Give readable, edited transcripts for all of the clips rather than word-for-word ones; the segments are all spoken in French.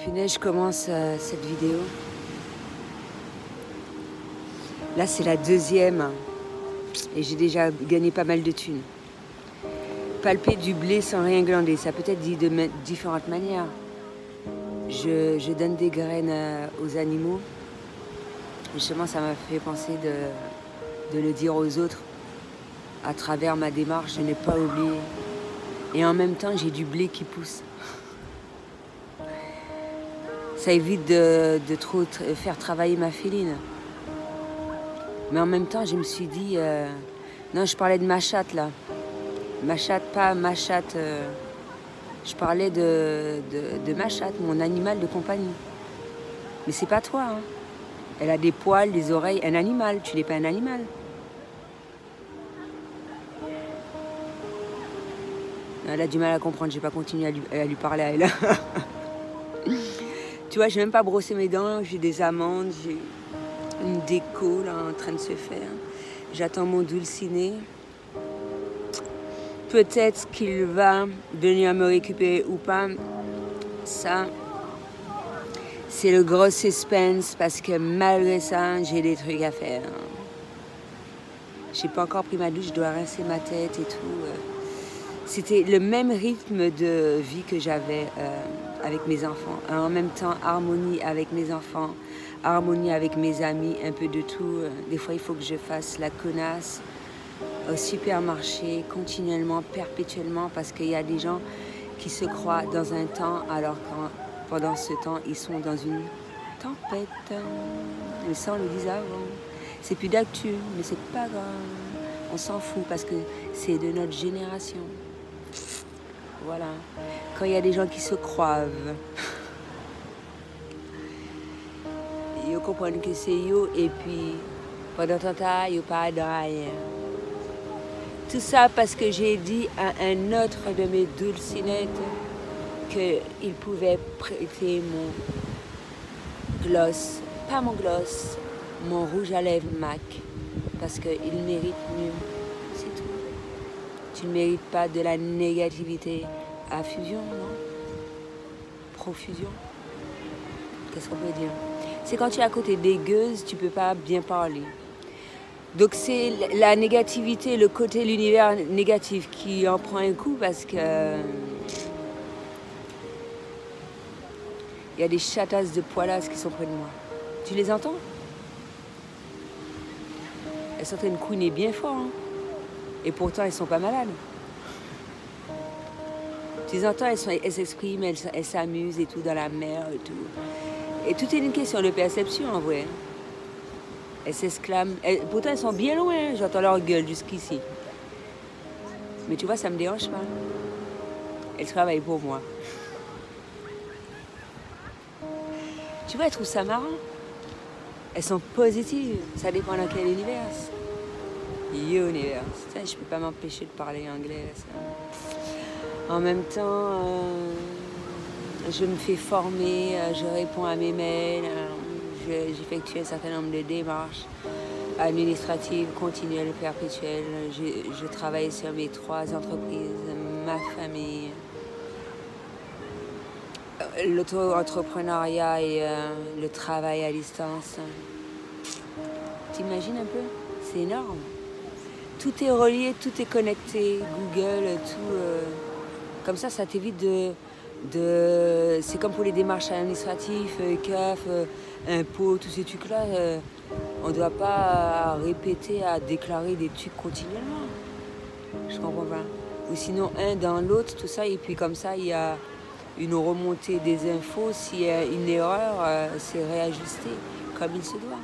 Punaise, je commence cette vidéo. Là, c'est la deuxième. Et j'ai déjà gagné pas mal de thunes. Palper du blé sans rien glander, ça peut être dit de différentes manières. Je donne des graines aux animaux. Justement, ça m'a fait penser de le dire aux autres. À travers ma démarche, je n'ai pas oublié. Et en même temps, j'ai du blé qui pousse. Ça évite de trop faire travailler ma féline. Mais en même temps, je me suis dit... non, je parlais de ma chatte, là. Ma chatte, pas ma chatte. Je parlais de ma chatte, mon animal de compagnie. Mais c'est pas toi, hein. Elle a des poils, des oreilles. Un animal, tu n'es pas un animal. Elle a du mal à comprendre, j'ai pas continué à lui parler à elle. Tu vois, j'ai même pas brossé mes dents, j'ai des amandes, j'ai une déco là en train de se faire. J'attends mon dulciné. Peut-être qu'il va venir me récupérer ou pas. Ça, c'est le gros suspense parce que malgré ça, j'ai des trucs à faire. J'ai pas encore pris ma douche, je dois rincer ma tête et tout. C'était le même rythme de vie que j'avais avec mes enfants. En même temps, harmonie avec mes enfants, harmonie avec mes amis, un peu de tout. Des fois, il faut que je fasse la connasse au supermarché, continuellement, perpétuellement, parce qu'il y a des gens qui se croient dans un temps, alors que pendant ce temps, ils sont dans une tempête. Mais ça, on le disait avant. C'est plus d'actu, mais c'est pas grave. On s'en fout parce que c'est de notre génération. Voilà. Quand il y a des gens qui se croivent, ils comprennent que c'est yo et puis pendant ce temps, ils pas de rien. Tout ça parce que j'ai dit à un autre de mes dulcinettes qu'il pouvait prêter mon gloss, pas mon gloss, mon rouge à lèvres MAC, parce qu'il mérite mieux. C'est tout. Tu ne mérites pas de la négativité à fusion, non? Profusion? Qu'est-ce qu'on peut dire? C'est quand tu es à côté des gueuses, tu peux pas bien parler. Donc c'est la négativité, le côté de l'univers négatif qui en prend un coup parce que il y a des chatasses de poilasses qui sont près de moi. Tu les entends? Elles sont en train de couiner bien fort, hein? Et pourtant elles sont pas malades. Tu les entends, elles s'expriment, elles s'amusent et tout dans la mer et tout. Et tout est une question de perception en vrai. Elles s'exclament. Pourtant, elles sont bien loin. J'entends leur gueule jusqu'ici. Mais tu vois, ça me dérange pas. Elles travaillent pour moi. Tu vois, elles trouvent ça marrant. Elles sont positives. Ça dépend dans quel univers. Univers. Je peux pas m'empêcher de parler anglais. Ça. En même temps, je me fais former. Je réponds à mes mails. J'effectue un certain nombre de démarches administratives, continuelles, perpétuelles. Je travaille sur mes 3 entreprises, ma famille, l'auto-entrepreneuriat et le travail à distance. T'imagines un peu? C'est énorme. Tout est relié, tout est connecté. Google, tout. Comme ça t'évite de... C'est comme pour les démarches administratives, CAF, impôts, tous ces trucs-là. On ne doit pas répéter à déclarer des trucs continuellement. Je comprends pas. Ou sinon, un dans l'autre, tout ça. Et puis comme ça, il y a une remontée des infos. S'il y a une erreur, c'est réajusté comme il se doit.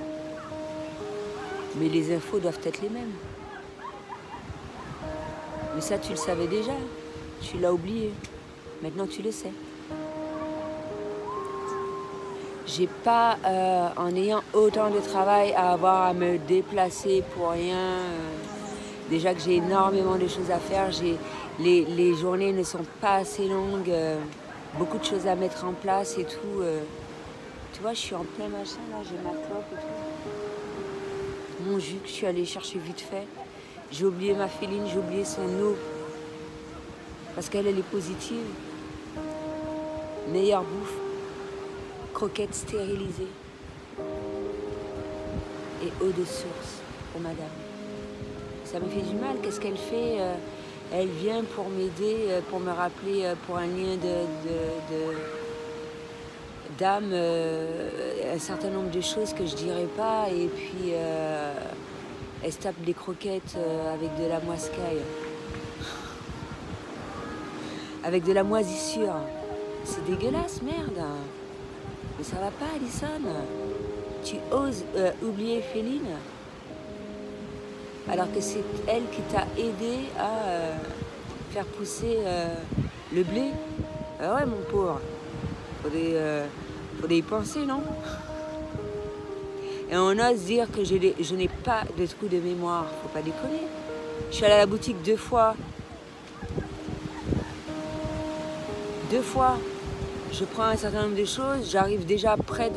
Mais les infos doivent être les mêmes. Mais ça, tu le savais déjà. Tu l'as oublié. Maintenant, tu le sais. J'ai pas, en ayant autant de travail, à avoir à me déplacer pour rien. Déjà que j'ai énormément de choses à faire. Les journées ne sont pas assez longues. Beaucoup de choses à mettre en place et tout. Tu vois, je suis en plein machin, là. J'ai ma clope et tout. Mon jus que je suis allée chercher vite fait. J'ai oublié ma féline, j'ai oublié son eau. Parce qu'elle est positive. Meilleure bouffe. croquettes stérilisées et eau de source pour madame. Ça me fait du mal. Qu'est-ce qu'elle fait? Elle vient pour m'aider, pour me rappeler pour un lien d'âme, un certain nombre de choses que je dirais pas, et puis elle se tape des croquettes avec de la moiscaille, avec de la moisissure. C'est dégueulasse, merde. Mais ça va pas, Alison. Tu oses oublier Féline alors que c'est elle qui t'a aidé à faire pousser le blé. Ah ouais, mon pauvre. Faudrait y penser, non? Et on ose dire que je n'ai pas de trou de mémoire. Faut pas déconner. Je suis allée à la boutique 2 fois. 2 fois. Je prends un certain nombre de choses. J'arrive déjà près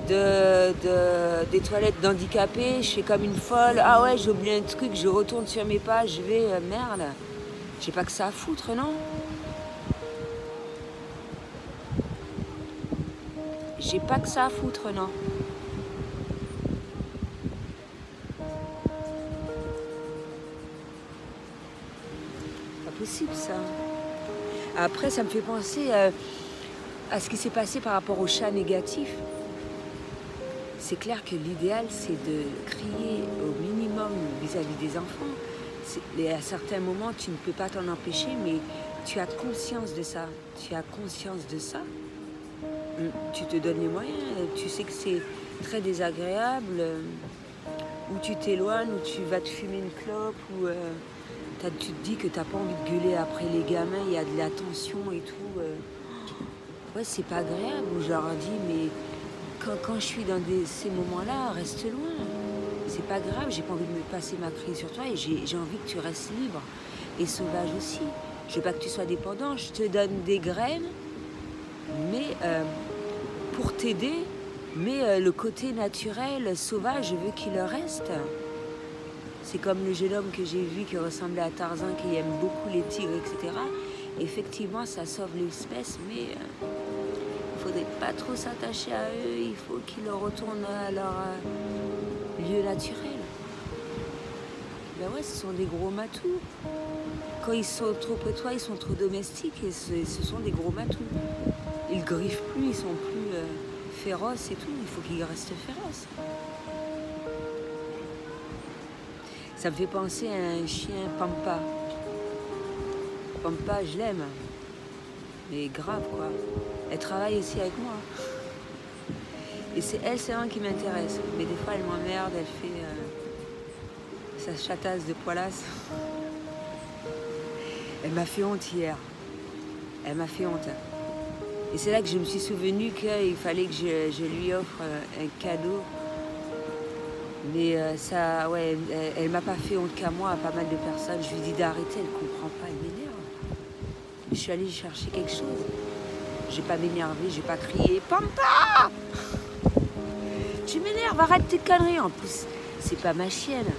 des toilettes d'handicapés. Je fais comme une folle. Ah ouais, j'ai oublié un truc. Je retourne sur mes pas. Je vais... merde. J'ai pas que ça à foutre, non? J'ai pas que ça à foutre, non? Pas possible, ça. Après, ça me fait penser à ce qui s'est passé par rapport au chat négatif. C'est clair que l'idéal, c'est de crier au minimum vis-à-vis des enfants. Et à certains moments, tu ne peux pas t'en empêcher, mais tu as conscience de ça. Tu as conscience de ça. Tu te donnes les moyens. Tu sais que c'est très désagréable. Ou tu t'éloignes, ou tu vas te fumer une clope, ou tu te dis que tu n'as pas envie de gueuler après les gamins, il y a de la tension et tout. Ouais, c'est pas agréable. Ou je leur dis, mais quand je suis dans ces moments-là, reste loin. C'est pas grave, j'ai pas envie de me passer ma crise sur toi et j'ai envie que tu restes libre et sauvage aussi. Je veux pas que tu sois dépendant, je te donne des graines, mais pour t'aider, mais le côté naturel, sauvage, je veux qu'il le reste. C'est comme le jeune homme que j'ai vu qui ressemblait à Tarzan, qui aime beaucoup les tigres, etc. Effectivement, ça sauve l'espèce, mais il faudrait pas trop s'attacher à eux, il faut qu'ils retournent à leur lieu naturel. Ben ouais, ce sont des gros matous. Quand ils sont trop près de toi, ils sont trop domestiques et ce sont des gros matous. Ils griffent plus, ils sont plus féroces et tout, il faut qu'ils restent féroces. Ça me fait penser à un chien Pampa. Pampa, je l'aime. Mais grave, quoi. Elle travaille aussi avec moi. Et c'est elle seulement qui m'intéresse. Mais des fois, elle m'emmerde, elle fait sa chatasse de poilasse. Elle m'a fait honte hier. Elle m'a fait honte. Et c'est là que je me suis souvenu qu'il fallait que je lui offre un cadeau. Mais ça, ouais, elle m'a pas fait honte qu'à moi, à pas mal de personnes. Je lui dis d'arrêter, elle comprend pas, elle m'énerve. Je suis allée chercher quelque chose. Je vais pas m'énerver, je vais pas crier « Pampa !» Tu m'énerves, arrête tes conneries. En plus, c'est pas ma chienne.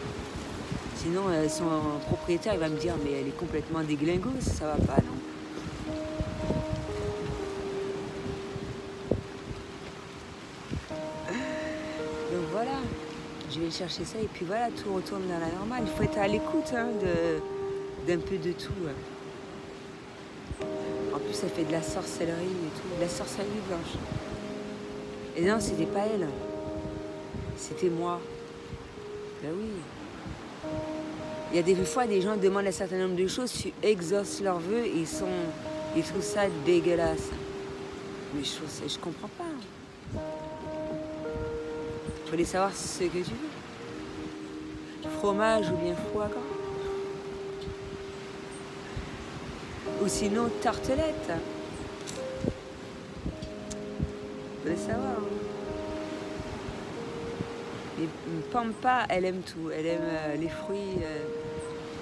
Sinon, son propriétaire, il va me dire « Mais elle est complètement déglingos, ça va pas, non ?» Donc voilà. Je vais chercher ça et puis voilà, tout retourne dans la normale. Il faut être à l'écoute hein, d'un peu de tout. En plus, elle fait de la sorcellerie et tout, de la sorcellerie blanche. Et non, c'était pas elle. C'était moi. Ben oui. Il y a des fois, des gens demandent un certain nombre de choses, tu exauces leurs vœux et ils trouvent ça dégueulasse. Mais je comprends pas. Il fallait savoir ce que tu veux. Fromage ou bien foie gras. Ou sinon tartelette. Il fallait savoir. Et Pampa, elle aime tout. Elle aime les fruits.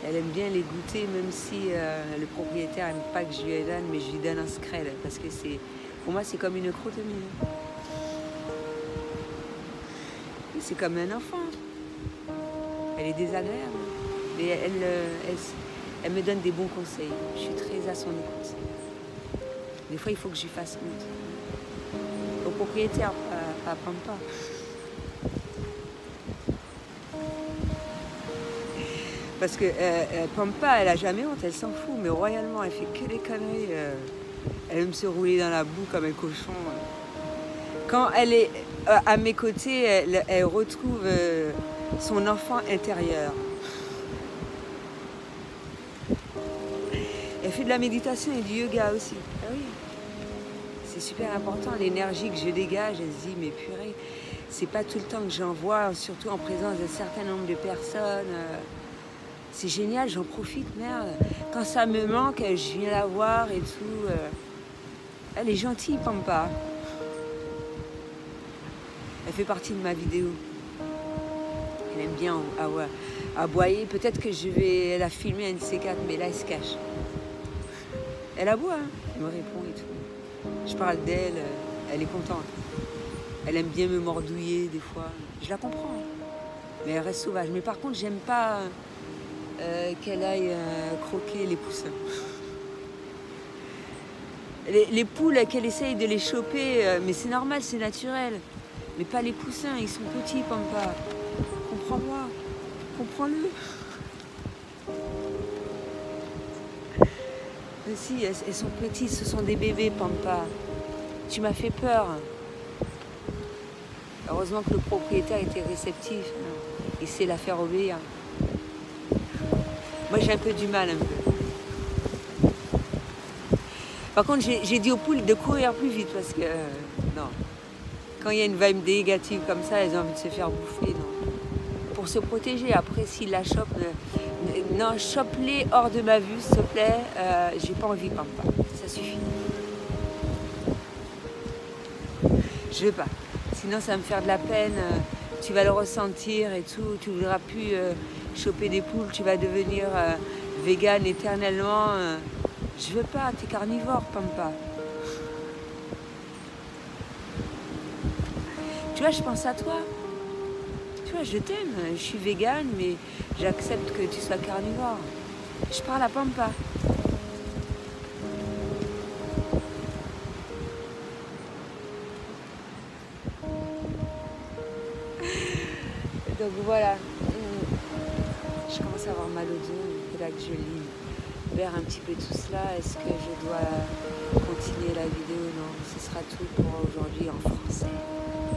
Elle aime bien les goûter, même si le propriétaire n'aime pas que je lui donne, mais je lui donne un screll. Parce que pour moi, c'est comme une croûte-mine. C'est comme un enfant. Elle est désagréable. Mais elle me donne des bons conseils. Je suis très à son écoute. Des fois, il faut que je lui fasse honte. Au propriétaire, pas Pampa. Parce que Pampa, elle a jamais honte, elle s'en fout, mais royalement, elle fait que des conneries. Elle aime se rouler dans la boue comme un cochon. Quand elle est à mes côtés, elle retrouve son enfant intérieur. Elle fait de la méditation et du yoga aussi. Ah oui. C'est super important, l'énergie que je dégage, elle se dit, mais purée, c'est pas tout le temps que j'en vois, surtout en présence d'un certain nombre de personnes. C'est génial, j'en profite, merde. Quand ça me manque, je viens la voir et tout. Elle est gentille, Pampa. Elle fait partie de ma vidéo. Elle aime bien aboyer. Peut-être que je vais la filmer à une de ces quatre, mais là, elle se cache. Elle aboie, hein. Elle me répond et tout. Je parle d'elle, elle est contente. Elle aime bien me mordouiller des fois. Je la comprends. Mais elle reste sauvage. Mais par contre, j'aime pas qu'elle aille croquer les poussins. Les poules, qu'elle essaye de les choper, mais c'est normal, c'est naturel. Mais pas les poussins, ils sont petits, Pampa. Comprends-moi, comprends-le. Mais si, elles sont petites, ce sont des bébés, Pampa. Tu m'as fait peur. Heureusement que le propriétaire était réceptif. Il sait la faire obéir. Moi, j'ai un peu du mal, un peu. Par contre, j'ai dit aux poules de courir plus vite parce que, non. Quand il y a une vibe négative comme ça, elles ont envie de se faire bouffer, non. Pour se protéger, après, s'ils la chopent, non, chope-les hors de ma vue, s'il te plaît. J'ai pas envie, Pampa. Ça suffit. Je veux pas. Sinon, ça va me faire de la peine. Tu vas le ressentir et tout. Tu voudras plus choper des poules. Tu vas devenir végane éternellement. Je veux pas. T'es carnivore, Pampa. Tu vois, je pense à toi. Tu vois, je t'aime. Je suis végane, mais j'accepte que tu sois carnivore. Je parle à Pampa. Donc voilà, je commence à avoir mal au dos, c'est là que je libère un petit peu tout cela. Est-ce que je dois continuer la vidéo? Non, ce sera tout pour aujourd'hui en français.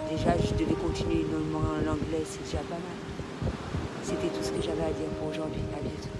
Déjà, je devais continuer en anglais, c'est déjà pas mal. C'était tout ce que j'avais à dire pour aujourd'hui. À bientôt.